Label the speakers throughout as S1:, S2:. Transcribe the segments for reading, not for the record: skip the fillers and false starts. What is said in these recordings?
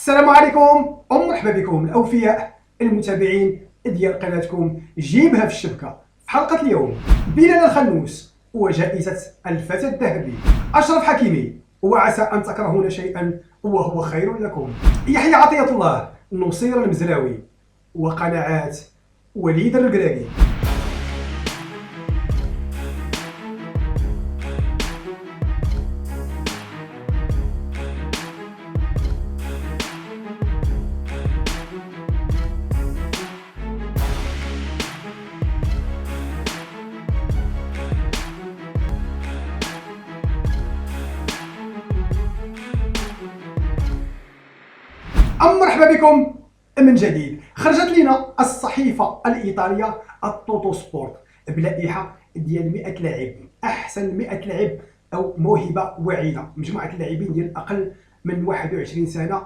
S1: السلام عليكم ومرحبا بكم الاوفياء المتابعين ديال قناتكم جيبها في الشبكه. في حلقه اليوم بلال الخنوس وجائزه الفتى الذهبي، اشرف حكيمي وعسى ان تكرهون شيئا وهو خير لكم، يحيى عطيه الله، نصير المزراوي وقناعات وليد الركراكي. مرحبا بكم من جديد. خرجت لنا الصحيفه الايطاليه التوتو سبورت بلائحه ديال 100 لاعب، احسن 100 لاعب او موهبه واعده، مجموعه اللاعبين ديال اقل من 21 سنه.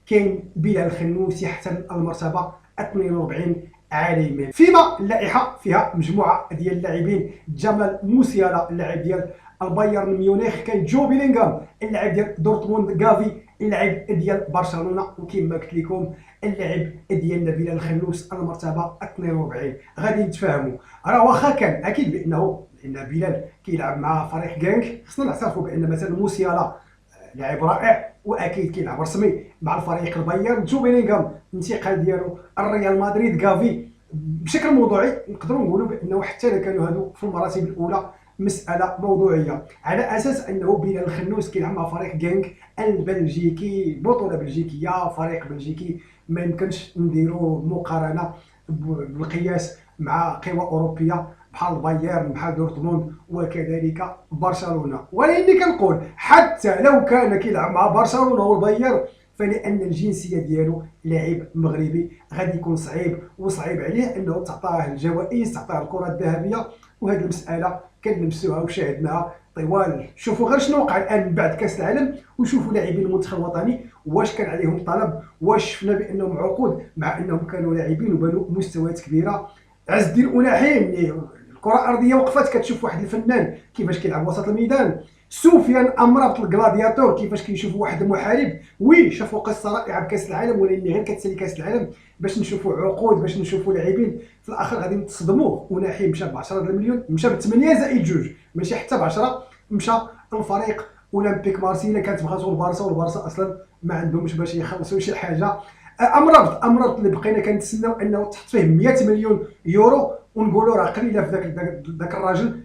S1: كاين بلال الخنوس يحتل المرتبه 42 عالميا، فيما اللائحه فيها مجموعه ديال اللاعبين: جمال موسيالا اللاعب ديال البايرن ميونخ، كاين جو بيلينغهام اللاعب ديال دورتموند، غافي اللاعب ديال برشلونه، وكما قلت لكم اللاعب ديالنا بلال الخنوس المرتبه 42. غادي نتفاهموا، راه واخا كان اكيد لان بلال كيلعب مع فريق غانك، خصنا نعترفوا بان مثلا موسيالا لاعب رائع واكيد كيلعب رسمي مع الفريق البايرن. جو بيلينغهام الانتقال ديالو الريال مدريد، غافي بشكل موضوعي نقدروا نقولوا بانه حتى اذا كانوا هادو في المراتب الاولى مساله موضوعيه، على اساس انه بلال الخنوس كيلعب مع فريق غانك البلجيكي، بطوله بلجيكيه، فريق بلجيكي، ما يمكنش نديروا مقارنه بالقياس مع قوى اوروبيه بحال بايرن، بحال دورتموند، وكذلك برشلونه. ولاني كنقول حتى لو كان كيلعب مع برشلونه والبايرن، فلان الجنسيه ديالو لاعب مغربي غادي يكون صعيب عليه انه تعطاه الجوائز، تعطاه الكره الذهبيه. وهذه المساله كنلمسوها وشاهدناها طوال. شوفوا غير شنو وقع الان بعد كاس العالم، وشوفوا لاعبين المنتخب الوطني واش كان عليهم طلب، واش شفنا بانهم عقود مع انهم كانوا لاعبين وبنوا مستويات كبيره. عز الدين أناحي ملي الكره الارضيه وقفات كتشوف واحد الفنان كيفاش كيلعب وسط الميدان. سفيان امرابط الكلادياتور كيفاش كيشوف واحد المحارب. وي شافوا قصه رائعه بكاس العالم، ولكن غير كتسالي كاس العالم باش نشوفوا عقود، باش نشوفوا لاعبين في الاخر غادي نتصدموا. أناحي مشى ب 10 المليون، مشى ب 8 زائد 2، ماشي حتى ب 10. مشى الفريق اولمبيك مارسيليا، كانت بغاتو البارسا، والبارسا اصلا ما عندهمش باش يخلصوا شي حاجه. امرابط اللي بقينا كنتسناو انه تحط فيه 100 مليون يورو ونقولوا راه قليله في ذاك الراجل.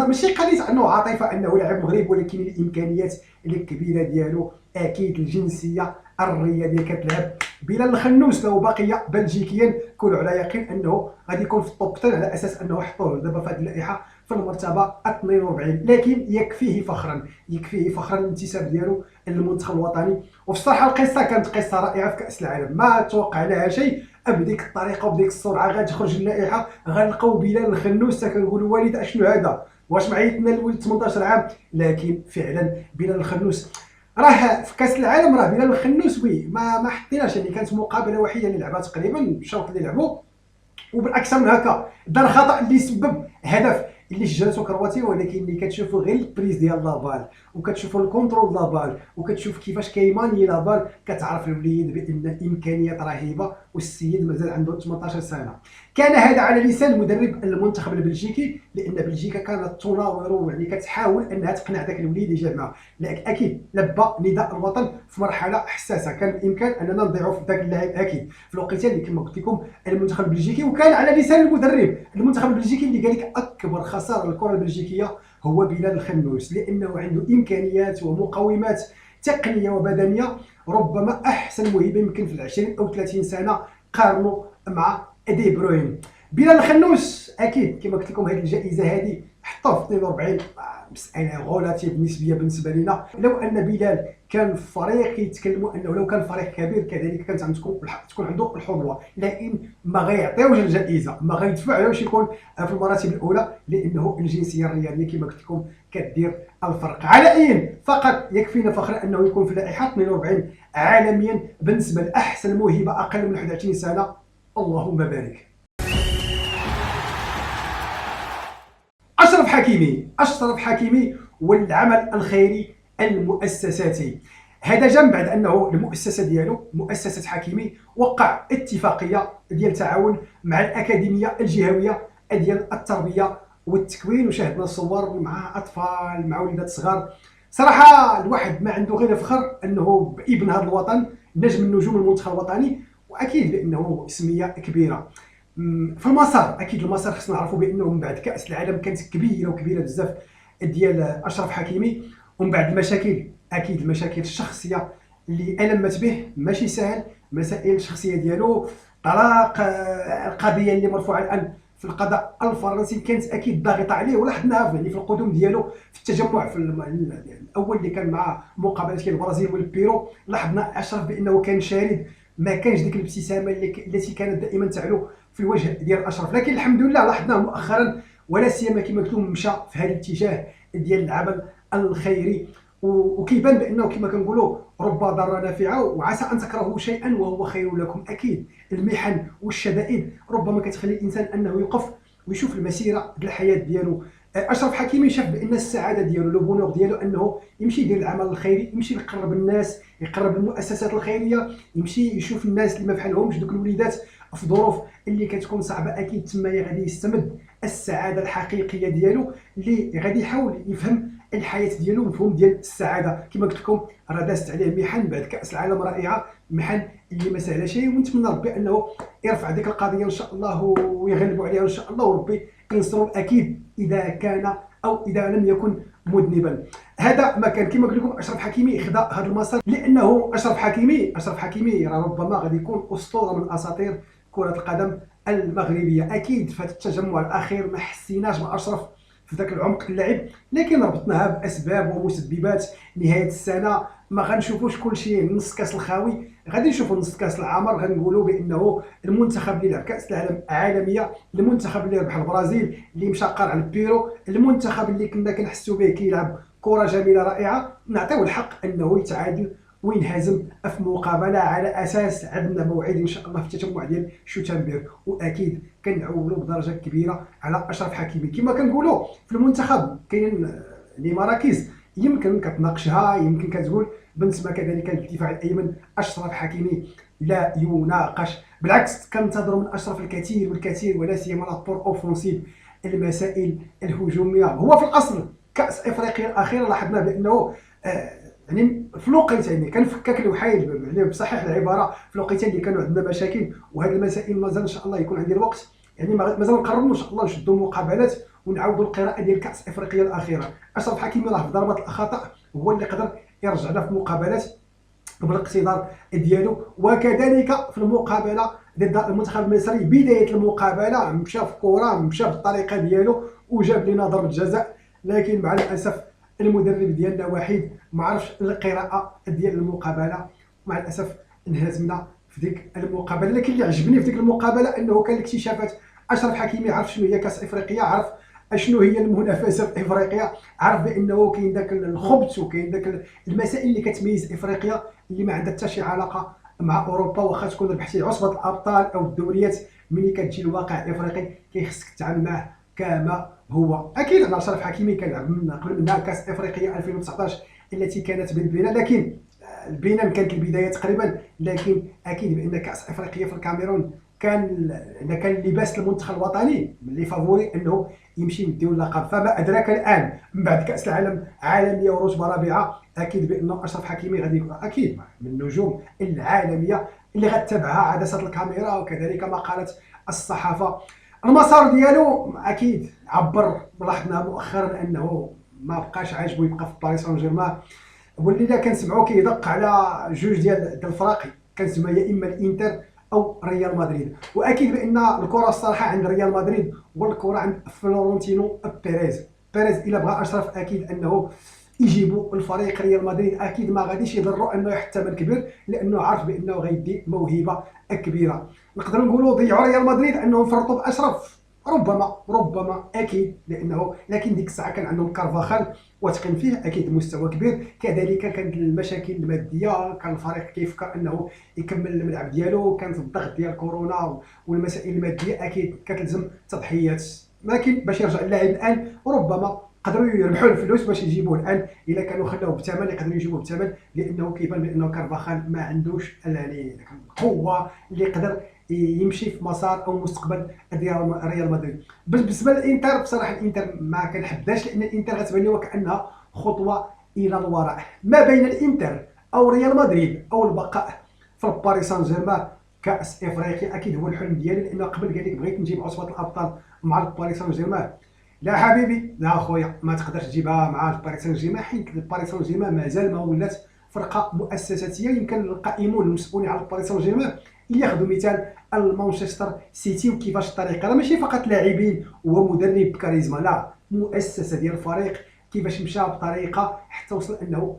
S1: ماشي قليل انه عاطفه انه لاعب مغربي، ولكن الامكانيات الكبيره ديالو، اكيد الجنسيه الرياضيه كتلعب. بلال الخنوس لو بقي بلجيكيا كونوا على يقين انه غادي يكون في الطوب 10، على اساس انه حطوه دابا في هذه اللائحه في المرتبه 42. لكن يكفيه فخرا الانتساب ديالو للمنتخب الوطني. وبصراحه القصه كانت قصه رائعه في كاس العالم، ما توقع لها شيء بديك الطريقه وبديك السرعه. غادي تخرج اللائحه غنلقاو بلال الخنوس كنقولوا والد اشنو هذا، واش معيطنا لولد 18 عام؟ لكن فعلا بلال الخنوس راه في كاس العالم، راه بلال الخنوس وي ما حطيناش، يعني كانت مقابله وحيده اللي لعبها تقريبا الشوط اللي لعبوا، وبالاكثر من هكا دار خطا اللي سبب هدف اللي سجلته كرواتيا. ولكن اللي كتشوفوا غير البريز ديال لابال، وكتشوفوا الكونترول لابال، وكتشوف كيفاش كيماني لابال، كتعرف الوليد بان امكانيات رهيبه، والسيد مازال عنده 18 سنه. كان هذا على لسان مدرب المنتخب البلجيكي، لان بلجيكا كانت تناور، يعني كتحاول انها تقنع ذاك الوليد يجي معها. لكن اكيد لبى نداء الوطن في مرحله حساسه، كان بامكان اننا نضيعوا في ذاك اللاعب اكيد في الوقيته اللي كما قلت لكم المنتخب البلجيكي. وكان على لسان المدرب المنتخب البلجيكي اللي قال لك اكبر خساره للكره البلجيكيه هو بلال الخنوس، لانه عنده امكانيات ومقومات تقنيه وبدنيه ربما احسن موهبه يمكن في 20 او 30 سنه، قارنوا مع دي بروين. بلال الخنوس اكيد كما قلت لكم هذه الجائزه هذه حطوه في 42، مساله غولاتيف نسبيه بالنسبه لنا. لو ان بلال كان في فريق كيتكلموا انه لو كان فريق كبير كذلك كانت تكون عنده الحظوه، لكن ما غيعطيوش الجائزه، ما غيدفعوش يكون في المراتب الاولى، لانه الجنسيه الرياضيه كما قلت لكم كدير الفرق. على اي فقط يكفينا فخر انه يكون في اللائحه 42 عالميا بالنسبه لاحسن موهبه اقل من 21 سنه. اللهم بارك. أشرف حكيمي والعمل الخيري المؤسساتي. هذا جا بعد انه المؤسسه ديالو مؤسسه حكيمي وقع اتفاقيه ديال تعاون مع الاكاديميه الجهويه ديال التربيه والتكوين، وشاهدنا الصور مع اطفال مع وليدات صغار. صراحه الواحد ما عنده غير الفخر انه بابن هذا الوطن، نجم من نجوم المنتخب الوطني، واكيد بانه اسميه كبيره. في المسار، اكيد المسار خصنا نعرفوا بانه من بعد كاس العالم كانت كبيره وكبيره بزاف ديال اشرف حكيمي، ومن بعد المشاكل، اكيد المشاكل الشخصيه اللي المت به ماشي سهل، مسائل الشخصيه ديالو، طلاق، القضيه اللي مرفوعه الان في القضاء الفرنسي كانت اكيد ضاغطه عليه، ولاحظناها في القدوم ديالو في التجمع في الاول اللي كان مع مقابله كاين البرازيل والبيرو. لاحظنا اشرف بانه كان شارد، ما كانش ديك الابتسامه التي كانت دائما تعلو في الوجه ديال اشرف. لكن الحمد لله لاحظناه مؤخرا، ولا سيما كما قلت لكم مشى في هذا الاتجاه ديال العمل الخيري، وكيبان بانه كما كنقولوا رب ضاره نافعه، وعسى ان تكرهوا شيئا وهو خير لكم. اكيد المحن والشدائد ربما كتخلي الانسان انه يوقف ويشوف المسيره ديال الحياه ديالو. اشرف حكيمي شاف بان السعاده ديالو، لو بونور ديالو، انه يمشي يدير العمل الخيري، يمشي يقرب الناس، يقرب المؤسسات الخيريه، يمشي يشوف الناس اللي ما بحالهمش، دوك الوليدات في ظروف اللي كتكون صعبه. اكيد تما غادي يستمد السعاده الحقيقيه ديالو، اللي غادي يحاول يفهم الحياه ديالو، مفهوم ديال السعاده. كما قلت لكم راه دازت عليه محن بعد كاس العالم رائعه، محن اللي ما سهله شيء، ونتمنى ربي انه يرفع ديك القضيه ان شاء الله ويغلبوا عليها ان شاء الله، وربي ينصروا اكيد اذا كان او اذا لم يكن مذنبا. هذا ما كان. كما قلت لكم اشرف حكيمي خدا هذا المسار لانه اشرف حكيمي راه ربما غادي يكون اسطوره من اساطير كره القدم المغربيه. اكيد في التجمع الاخير ما حسيناش باشرف في ذاك العمق اللعب، لكن ربطناها باسباب ومسببات. نهايه السنه ما غنشوفوش كل شيء نص كاس الخاوي، غادي نشوفوا نص كاس العامر. غنقولوا بانه المنتخب اللي لعب كاس العالم عالميه، المنتخب اللي ربح البرازيل اللي مشى قارع البيرو، المنتخب اللي كنا كنحسوا به كيلعب كره جميله رائعه، نعطيو الحق انه يتعادل وينهزم في مقابله على اساس عندنا موعد ان شاء الله في التجمع ديال شوتنبير. واكيد كنعولوا بدرجه كبيره على اشرف حكيمي. كما كنقولوا في المنتخب كاين لي مراكز يمكن كتناقشها، يمكن كتقول بالنسبه كذلك للدفاع الايمن اشرف حكيمي لا يناقش، بالعكس كننتظروا من اشرف الكثير والكثير، ولا سيما لابور اوفونسيف، المسائل الهجوميه. هو في الاصل كاس افريقيا الاخيره لاحظنا بانه يعني في الوقيتين كان فكاك الوحيد، يعني بصحيح العباره، في الوقيتين اللي كانوا عندنا مشاكل. وهذه المسائل مازال ان شاء الله يكون عندي الوقت، يعني مازال نقرروا ان شاء الله نشدوا مقابلات ونعاودوا القراءه ديال كاس افريقيا الاخيره. اشرف حكيمي راه في ضربه الخطا هو اللي قدر يرجعنا في مقابلات بالاقتدار ديالو، وكذلك في المقابله ضد المنتخب المصري بدايه المقابله مشى في كره، مشى بالطريقه ديالو وجاب لنا ضربه جزاء. لكن مع الاسف المدرب ديالنا وحيد ما عرفش القراءه ديال المقابله، مع الاسف انهزمنا في ديك المقابله. لكن اللي عجبني في ديك المقابله انه كان الاكتشافات. اشرف حكيمي عرف شنو هي كاس افريقيا، عرف اشنو هي المنافسه في افريقيا، عرف بانه كاين داك الخبث وكاين داك المسائل اللي كتميز افريقيا اللي ما عندها حتى شي علاقه مع اوروبا. واخا تكون ربحتي عصبه الابطال او الدوريات، ملي كتجي الواقع الافريقي كيخصك تتعامل معاه كما هو. اكيد انا اشرف حكيمي كنلعب من قبل منها كاس افريقيا 2019 التي كانت بالبناء، لكن البناء كانت البدايه تقريبا. لكن اكيد بان كاس افريقيا في الكاميرون كان لباس المنتخب الوطني اللي فافوري انه يمشي يديو اللقب. فما ادراك الان من بعد كاس العالم عالميه ورتبه رابعه، اكيد بان اشرف حكيمي غادي يكون اكيد من النجوم العالميه اللي غتتبعها عدسات الكاميرا وكذلك مقالات الصحافه. المسار ديالو اكيد عبر، لاحظنا مؤخرا انه ما بقاش عاجبو يبقى في باريس سان جيرمان، ولينا كنسمعوا كيدق على جوج ديال الفرق، كنسمع يا اما الانتر او ريال مدريد. واكيد بان الكره الصراحه عند ريال مدريد والكره عند فلورنتينو بيريز. الا بغى اشرف اكيد انه يجيبوا الفريق ريال مدريد، اكيد ما غاديش يضروا انه يحط ثمن كبير، لانه عارف بانه غيدي موهبه كبيره. نقدر نقولوا ضيعوا ريال مدريد انهم فرطوا باشرف، ربما اكيد، لكن ديك الساعه كان عندهم كارفاخال واتقن فيه اكيد مستوى كبير. كذلك كانت المشاكل الماديه، كان الفريق كيفكر انه يكمل الملعب ديالو، كانت الضغط ديال كورونا والمسائل الماديه اكيد كتلزم تضحيات. لكن باش يرجع اللاعب الان ربما قدروا يربحوا الفلوس باش يجيبوه. الان الا كانوا خلاوه بثمن يقدروا يجيبوه بثمن، لانه كيبان بانه كارفاخال ما عندوش يعني القوه اللي يقدر يمشي في مسار او مستقبل ديال ريال مدريد. بالنسبه للانتر بصراحه الانتر ما كنحبهاش، لان الانتر غتبان لي وكانها خطوه الى الوراء ما بين الانتر او ريال مدريد او البقاء في باريس سان جيرمان كاس افريقيا. اكيد هو الحلم ديالي، لانه قبل قال لك بغيت نجيب عصبه الابطال مع باريس سان جيرمان. لا حبيبي لا خويا، ما تقدرش تجيبها مع باريس سان جيرمان، حيت باريس سان جيرمان مازال ما ولات فرقه مؤسساتيه. يمكن القائمون المسؤولين على باريس سان جيرمان ياخذوا مثال المانشستر سيتي، وكيفاش الطريقه، لا ماشي فقط لاعبين ومدرب بكاريزما، لا مؤسسه ديال الفريق كيفاش مشى بطريقه حتى وصل انه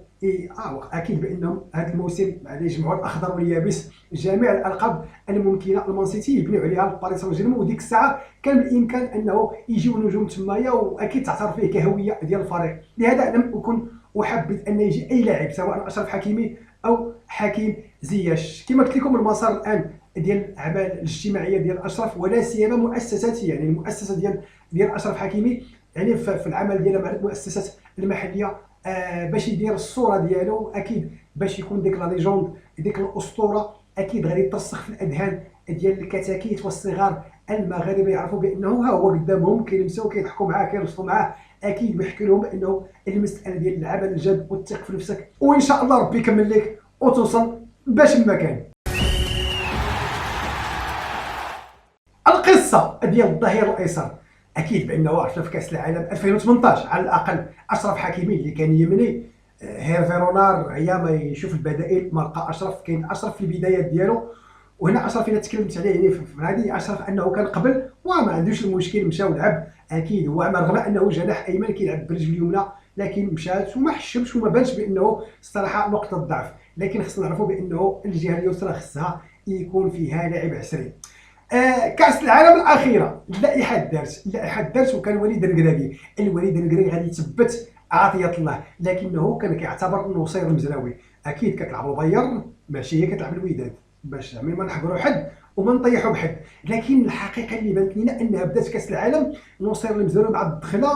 S1: اكيد بانهم هذا الموسم يعني جمعوا الاخضر واليابس، جميع الالقاب الممكنه المان سيتي يبنيو عليها باريس سان جيرمان، وديك الساعه كان بالامكان انه يجيو نجوم تمايا، واكيد تعترف فيه كهويه ديال الفريق. لهذا لم اكن احبذ ان يجي اي لاعب سواء اشرف حكيمي او حكيم زياش. كما قلت لكم المسار الان ديال الاعمال الاجتماعيه ديال اشرف، ولا سيما مؤسساته، يعني المؤسسه ديال اشرف حكيمي يعني في العمل ديالها مع المؤسسات المحليه، باش يدير الصوره ديالو، اكيد باش يكون ديك لا ليجوند، ديك الاسطوره، اكيد غادي ترسخ في الاذهان ديال الكتاكيت والصغار المغاربه، يعرفوا بانه ها هو قدامهم كيلمسوا كيضحكوا معاه كيرسلوا معاه، اكيد بيحكي لهم بانه المساله ديال العمل الجاد والثق في نفسك، وان شاء الله ربي يكمل لك وتوصل باش المكان. القصه ديال الظهير الايسر، اكيد بانه عرفنا في كاس العالم 2018 على الاقل اشرف حكيمي اللي كان يمني هيرفي رونار هي ما يشوف البدائل، ما لقى اشرف. كاين اشرف في البدايات ديالو، وهنا اشرف الا تكلمت عليه يعني في هذه اشرف انه كان قبل وما عندوش المشكل، مشى ولعب اكيد هو رغم انه جناح ايمن كيلعب برجل اليمنى، لكن مشات وما حشمش وما بانش بانه صراحه نقطه ضعف. لكن خصنا نعرفوا بانه الجهه اليسرى خصها يكون فيها لاعب عسري. كاس العالم الاخيره اللائحه دارت وكان وليد القرابي. الوليد القرابي غادي يثبت عطيه الله، لكنه كان كيعتبر نصير المزراوي. اكيد كتلعب البايرن ماشي هي كتلعب الوداد، باش زعما ما نحقروا حد وما نطيحوا بحد. لكن الحقيقه اللي بانت لنا انها بدات كاس العالم نصير المزراوي مع الدخله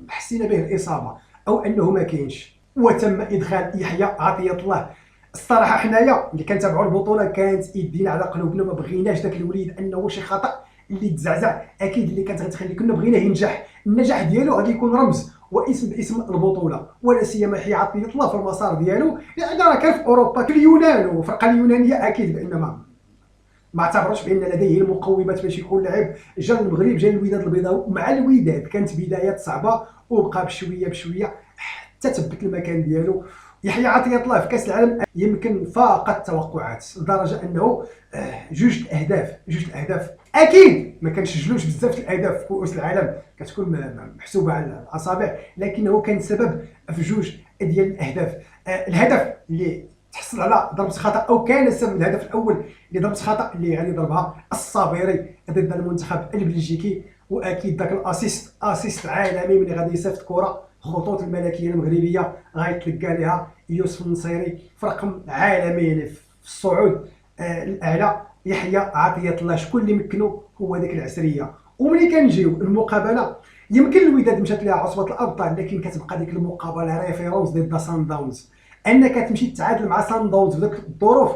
S1: حسينا به الاصابه او انه ما كاينش، وتم ادخال يحيى عطيه الله. الصراحه حنايا اللي كنتابعوا البطوله كانت يدينا على قلوبنا، ما بغيناش داك الوليد انه شي خطا اللي تزعزع، اكيد اللي كانت غتخلي كنا بغيناه ينجح. النجاح ديالو غادي يكون رمز واسم باسم البطوله، ولا سيما حي عطيه الله في المسار ديالو، لان راه كان في اوروبا في اليونان والفرقه اليونانيه اكيد بان ما اعتبروش بان لديه المقومات باش يكون لاعب. جا المغرب، جا الوداد البيضاوي، ومع الوداد كانت بدايات صعبه وبقى بشويه بشويه حتى ثبت المكان ديالو. يحيى عطية الله في كاس العالم يمكن فاق التوقعات لدرجه انه جوج الاهداف اكيد ما كنسجلوش بزاف الاهداف في كؤوس العالم، كتكون محسوبه على الاصابع، لكنه كان سبب في جوج ديال الاهداف. الهدف اللي تحصل على ضربه خطا، او كان السبب الهدف الاول لضربه خطا اللي غادي يضربها الصابيري ضد المنتخب البلجيكي، واكيد ذاك اسيست عالمي ملي غادي يصيفط كره خطوط الملكيه المغربيه غيتلقى لها يوسف النصيري في رقم عالمي في الصعود الاعلى. يحيى عطيه الله شكون اللي مكنو؟ هو ذاك العسريه. وملي كنجيو المقابله، يمكن الوداد مشات لها عصبه الابطال، لكن كتبقى ديك المقابله ريفيرونس ضد سان داونز، انك تمشي تتعادل مع سان داونز بذاك الظروف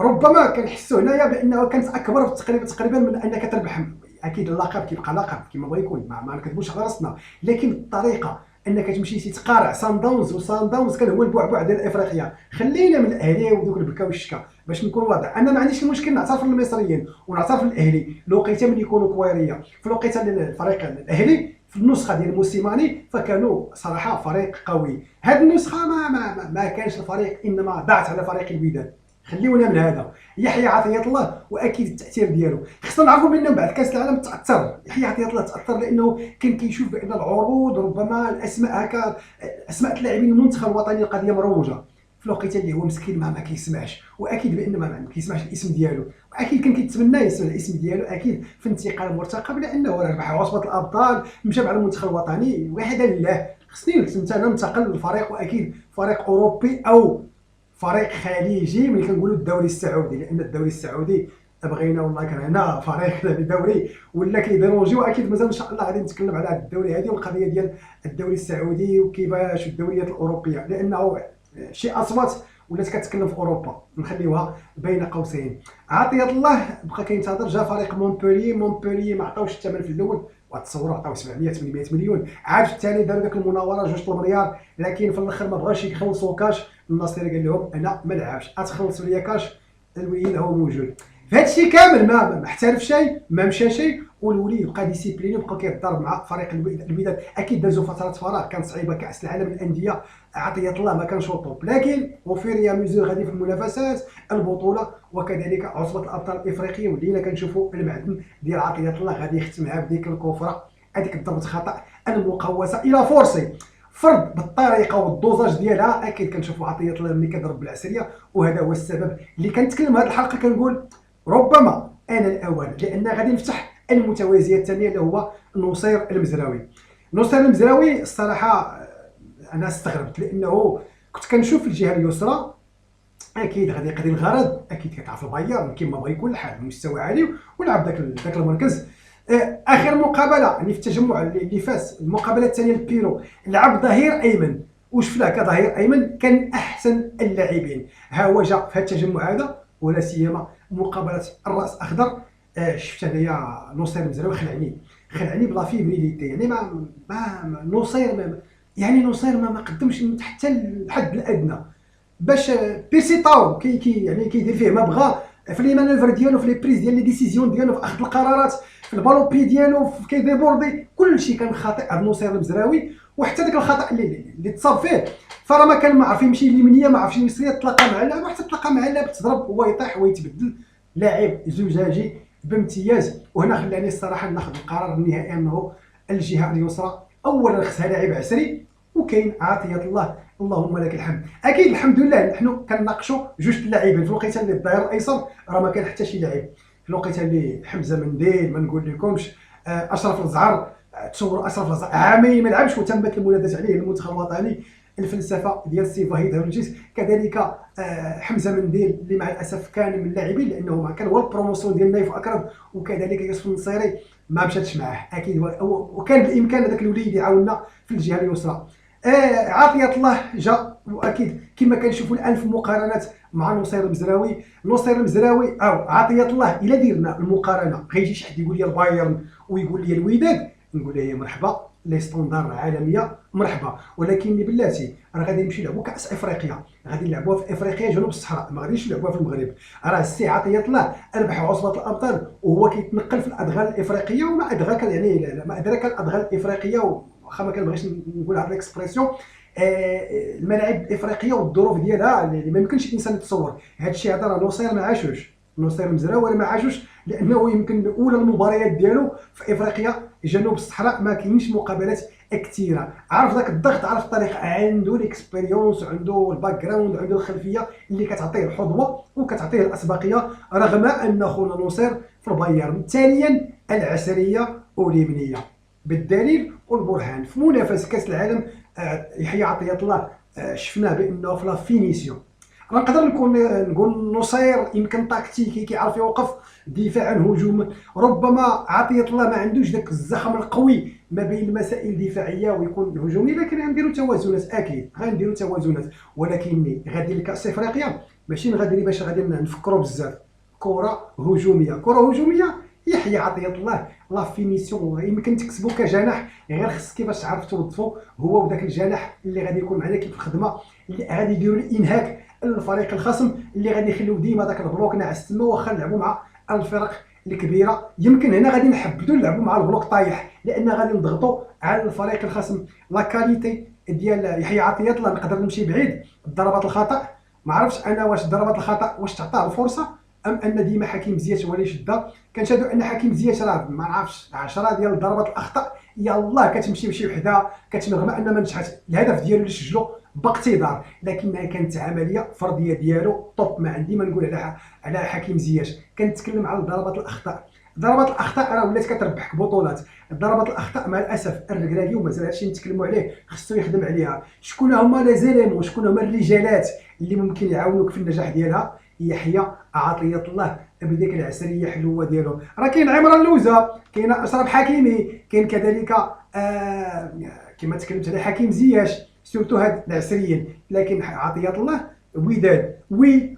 S1: ربما كنحسوا هنايا بانه كانت اكبر تقريبا من انك تربح. اكيد اللقب كيبقى لقب كما بغا يكون، ما نكذبوش على راسنا، لكن الطريقه انك تمشي تقارع سان داونز، وسان داونز كان هو البعبع ديال افريقيا. خلينا من الاهلي ودوك البكا والشكا باش نكون واضح. انا ما عنديش المشكل نعترف للمصريين ونعترف للاهلي الوقيته من يكونوا كويريه، في الوقيته الفريق الاهلي في النسخه ديال موسيماني فكانوا صراحه فريق قوي. هذه النسخه ما كانش الفريق، انما ضاعت على فريق الوداد. خليونا من هذا. يحيى عطيه الله واكيد التاثير ديالو خصنا نعرفوا بانه بعد كاس العالم تاثر. يحيى عطيه الله تاثر لانه كان كيشوف بان العروض ربما الاسماء هكا، اسماء اللاعبين المنتخب الوطني القضيه مروجه في الوقيته اللي هو مسكين ما كيسمعش، واكيد بان ما كيسمعش الاسم ديالو، واكيد كان كيتمنى يسمع الاسم ديالو اكيد في انتقال مرتقب، لانه ربح عصبه الابطال مشى مع المنتخب الوطني. وحده لله خصني انا ننتقل للفريق، واكيد فريق اوروبي او فريق خليجي. ملي كنقولوا الدوري السعودي، لان الدوري السعودي بغينا والله كرهنا فريقنا بدوري ولا كيديرونجي. واكيد مازال ان شاء الله غادي نتكلم على هذا الدوري هذه والقضيه ديال الدوري السعودي وكيفاش الدوريات الاوروبيه، لانه شي اصوات ولات كتكلم في اوروبا، نخليوها بين قوسين. عطيه الله بقى كينتظر، جا فريق مونبولي ما عطاوش الثمن في الاول، وتصوروا عطاو 700 800 مليون، عاد في الثاني داروا ديك المناوره 2 مليار، لكن في الاخر ما بغاش يخلصوا كاش. الناصر قال لهم انا ما نلعبش، غتخلصوا لي كاش، الوليد هو موجود. فهاد الشيء كامل ما احترف شيء، ما مشى شيء، والوليد بقى ديسيبليني، بقى كيضرب مع فريق الوداد. اكيد دازوا فترات فراغ كانت صعيبه، كاس العالم للانديه عطيه الله ما كانش طوب، لكن وفير يا ميزور غادي في المنافسات البطوله وكذلك عصبه الابطال الافريقيه، ولينا كنشوفوا المعدن ديال عطيه الله غادي يختمها بديك الكفره، هذيك ضربه خطا المقوسه الى فورسي فرض بالطريقه والدوزاج ديالها. اكيد كنشوفوا عطيه الله ملي كيضرب بالعسريه، وهذا هو السبب اللي كنتكلم هذه الحلقه كنقول ربما انا الاوان، لان غادي نفتح المتوازيه الثانيه اللي هو نصير المزراوي. نصير المزراوي الصراحه انا استغربت، لانه كنت كنشوف الجهه اليسرى اكيد غادي يقضي الغرض، اكيد كتعرف البايرن كيما بغى يكون لحد مستوى عالي ولعب داك المركز. اخر مقابله يعني في التجمع اللي فاز، المقابله الثانيه لبيرو لعب ظهير ايمن، وشفناه كظهير ايمن كان احسن اللاعبين. ها هو جا في هذا التجمع هذا، ولا سيما مقابله الراس اخضر. شفت انايا نصير المزراوي خلعني بلا فيبريليتي، يعني نصير يعني نصير ما قدمش حتى الحد الادنى باش بيرسيطاو يعني كيدير فيه ما بغى في لي مانوفر ديالو، في لي بريز ديال لي ديسيزيون ديالو، في اخذ القرارات، في البالوبي ديالو، في كيديبوردي، كلشي كان خاطئ عند نصير المزراوي. وحتى داك الخطا اللي تصاب فيه، فراه ما كان ما عرف يمشي اليمينيه، ما عرفش يسري، تلاقى مع اللاعب، حتى تلاقى مع اللاعب تضرب هو يطيح ويتبدل. لاعب زجاجي بامتياز. وهنا خلاني الصراحه ناخذ القرار النهائي انه الجهه اليسرى اولا خصها لاعب عسري، وكاين عطيه الله اللهم لك الحمد. اكيد الحمد لله نحن كنناقشوا جوج اللاعبين في الوقيته اللي الظهير الايسر راه ما كان حتى شي لاعب، في الوقيته اللي حمزه منديل ما نقول لكمش، اشرف الزعر، تصور اشرف الزعر عامين ما لعبش وتمت المنادات عليه المنتخب الوطني، الفلسفه ديال سي فهيد هورجيس. كذلك حمزه منديل اللي مع الاسف كان من اللاعبين لانه ما كان هو البروموسيون ديال نايف اكرم، وكذلك يوسف النصيري ما مشاتش معاه اكيد، وكان بالامكان هذاك الوليد يعاوننا في الجهه اليسرى. عطيه الله جا، واكيد كما كنشوفوا الان في المقارنات مع نصير المزراوي. نصير المزراوي او عطيه الله الا درنا المقارنه غيجي شي حد يقول لي البايرن ويقول لي الوداد، نقول له مرحبا، لي ستوندار عالميه مرحبا، ولكن بلاتي راه غادي نمشي نلعبوا كاس افريقيا، غادي نلعبوها في افريقيا جنوب الصحراء، ما غاديش نلعبوها في المغرب. راه السي عطيه الله ربح عصبه الابطال وهو كيتنقل في الادغال الافريقيه، وما ادراك يعني ما ادراك الادغال الافريقيه، واخا ما كنبغيش نقول هاد الاكسبرسيون، الملاعب الافريقيه والظروف ديالها اللي ما يمكنش الانسان يتصور. هذا الشيء هذا راه نصير ما عاشوش، نصير المزراوي ما عاشوش، لانه يمكن اولى المباريات ديالو في افريقيا جنوب الصحراء ما كاينش مقابلات كثيره، عارف ذاك الضغط، عارف الطريقه، عنده الاكسبيريونس، عنده الباك جراوند، عنده الخلفيه اللي كتعطيه الحظوه وكتعطيه الاسبقيه، رغم ان خونا نصير في البايرن. ثانيا العسريه واليمنيه بالدليل والبرهان في منافسه كاس العالم. يحيى عطيه الله شفناه بانه في لا فينيسيون، نقدر نقول نصير يمكن تكتيكي كيعرف يوقف دفاعا هجوما، ربما عطيه الله ما عندوش داك الزخم القوي ما بين المسائل الدفاعيه ويكون هجومي، لكن غنديروا توازنات، اكيد غنديروا توازنات، ولكن غادي لكاس افريقيا ماشي غادي باش غادي نفكروا بزاف، كره هجوميه. يحيى عطيه الله لا فينيسيون يمكن تكسبو كجناح، غير خص كيفاش تعرف توظفو هو وداك الجناح اللي غادي يكون معنا كيف الخدمه اللي غادي يديروا الانهاك للفريق الخصم، اللي غادي يخليو ديما داك البلوك ناعس تما، واخا نلعبوا مع الفرق الكبيره. يمكن هنا غادي نحبدوا نلعبوا مع البلوك طايح، لان غادي نضغطوا على الفريق الخصم. لا كاليتي ديال يحيى عطيه الله نقدر نمشي بعيد. ضربات الخطا ما عرفتش انا واش ضربات الخطا واش تعطاه الفرصه ام ان ديما حكيم زياش هو اللي شدها. كنشاهدوا ان حكيم زياش راه ما نعرفش 10 ديال ضربات الاخطاء يلاه كتمشي ماشي وحده، رغم ان ما نجحت الهدف ديالو اللي سجلو باقتدار، لكنها كانت عمليه فرديه ديالو طوب. ما عندي ما نقول على حكيم زياش. كنتكلم على ضربات الاخطاء. ضربات الاخطاء راه ولات كتربحك بطولات. ضربات الاخطاء مع الاسف الركراكي ومازال هادشي نتكلموا عليه خصو يخدم عليها. شكون هما لي زيليمون، شكون هما الرجالات اللي ممكن يعاونوك في النجاح ديالها؟ يحيى عطية الله بديك العسريه حلوه ديالو. راه كاين عمران لوزه، كاين اشرف حكيمي، كاين كذلك كما تكلمت على حكيم زياش، سورتو هاد العسريين. لكن عطية الله وداد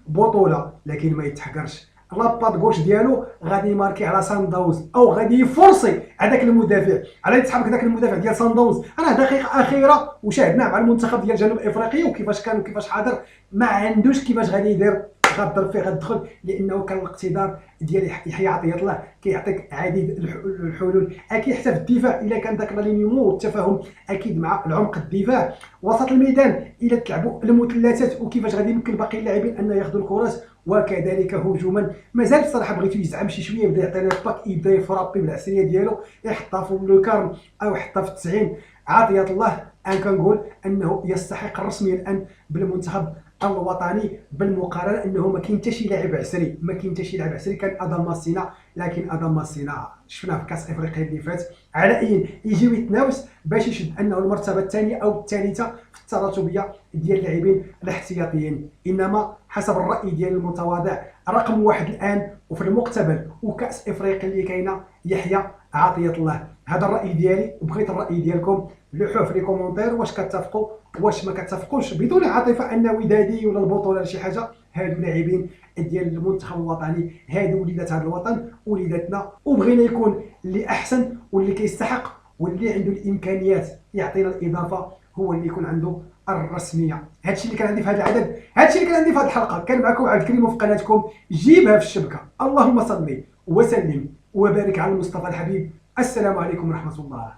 S1: بطوله، لكن ما يتحقرش. لاباط غوش ديالو غادي يماركي على سان داونز، او غادي يفرصي هذاك المدافع، على تسحبك ذاك المدافع ديال سان داونز. راه دقيقه اخيره وشاهدنا مع المنتخب ديال جنوب افريقيا وكيفاش كان وكيفاش حاضر، ما عندوش كيفاش غادي يدير، غضرب فيه غتدخل، لانه كان الاقتدار ديال يحيى عطية الله كيعطيك عديد الحلول. اكيد حتى في الدفاع الا كان ذاك لالينيومون والتفاهم اكيد مع العمق الدفاع. وسط الميدان الا تلعبوا المثلثات وكيفاش غادي يمكن باقي اللاعبين ان ياخذوا الكرات، وكذلك هجوما مازال بصراحه بغيتو يزعم شي شويه، يبدا يعطينا الباك، يبدا يفرابي بالعسريه ديالو، يحطها في لو كارم او يحطها في 90. عطية الله ان كنقول انه يستحق رسميا الان بالمنتخب الوطني، بالمقارنه انه ما كاين حتى شي لاعب عسري، ما كاين حتى شي لاعب عسري. كان ادم ماسينا، لكن ادم ماسينا شفناه في كاس افريقيا اللي فات على اي يجي ويتنافس باش يشد انه المرتبه الثانيه او الثالثه في التراتبيه ديال اللاعبين الاحتياطيين. انما حسب الراي ديال المتواضع رقم واحد الان وفي المقتبل وكاس افريقيا اللي كاينه يحيى عطية الله. هذا الراي ديالي، وبغيت الراي ديالكم. لوحوه في لي كومونتير، واش كتفقوا واش ما كتفقوش، بدون عاطفه ان ودادي ولا البطوله ولا شي حاجه. هادو لاعبين ديال المنتخب الوطني، هادو وليدات هذا الوطن، وليداتنا، وبغينا يكون اللي احسن واللي كيستحق واللي عنده الامكانيات يعطينا الاضافه هو اللي يكون عنده الرسميه. هادشي اللي كان عندي في هذا العدد، هادشي اللي كان عندي في هذه الحلقه. كان معكم عبد الكريم في قناتكم جيبها في الشبكه. اللهم صل وسلم وبارك على المصطفى الحبيب. السلام عليكم ورحمه الله.